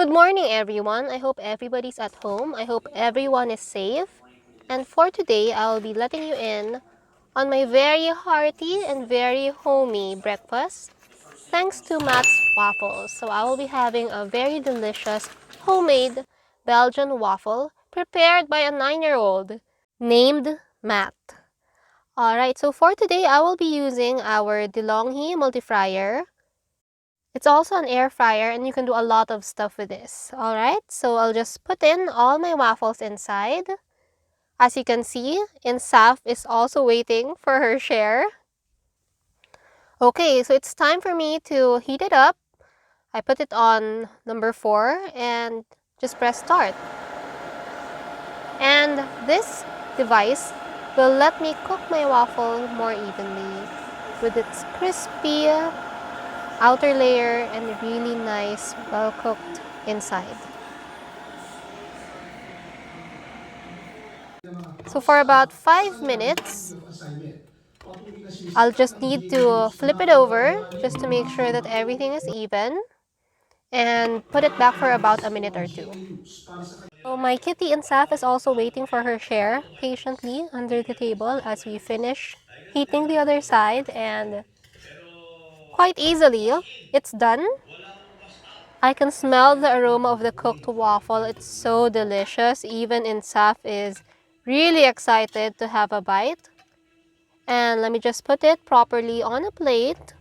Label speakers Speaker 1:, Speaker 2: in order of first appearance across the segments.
Speaker 1: Good morning, everyone. I hope everybody's at home. I hope everyone is safe. And for today, I'll be letting you in on my very hearty and very homey breakfast thanks to Matt's Waffles. So I will be having a very delicious homemade Belgian waffle prepared by a 9-year-old named Matt. Alright, so for today, I will be using our DeLonghi multi-fryer. It's also an air fryer and you can do a lot of stuff with this. Alright, so I'll just put in all my waffles inside. As you can see, Insaf is also waiting for her share. Okay, so it's time for me to heat it up. I put it on number 4 and just press start. And this device will let me cook my waffle more evenly with its crispy outer layer and really nice, well-cooked inside. So for about 5 minutes, I'll just need to flip it over just to make sure that everything is even and put it back for about a minute or two. So my kitty Insaf is also waiting for her share patiently under the table as we finish heating the other side, and quite easily, it's done. I can smell the aroma of the cooked waffle. It's so delicious. Even Insaf is really excited to have a bite. And let me just put it properly on a plate.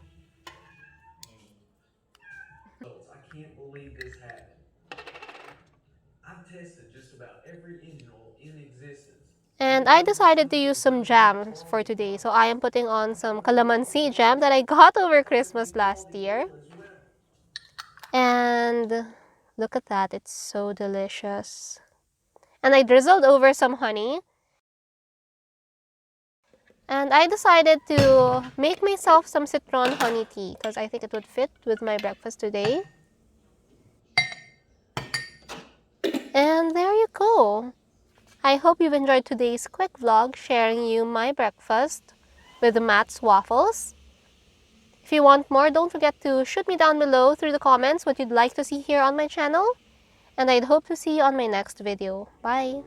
Speaker 2: I can't believe this happened. I've tested just about every engine oil in existence.
Speaker 1: And I decided to use some jam for today. So I am putting on some calamansi jam that I got over Christmas last year. And look at that, it's so delicious. And I drizzled over some honey. And I decided to make myself some citron honey tea because I think it would fit with my breakfast today. And there you go. I hope you've enjoyed today's quick vlog sharing you my breakfast with Matt's Waffles. If you want more, don't forget to shoot me down below through the comments what you'd like to see here on my channel. And I'd hope to see you on my next video. Bye!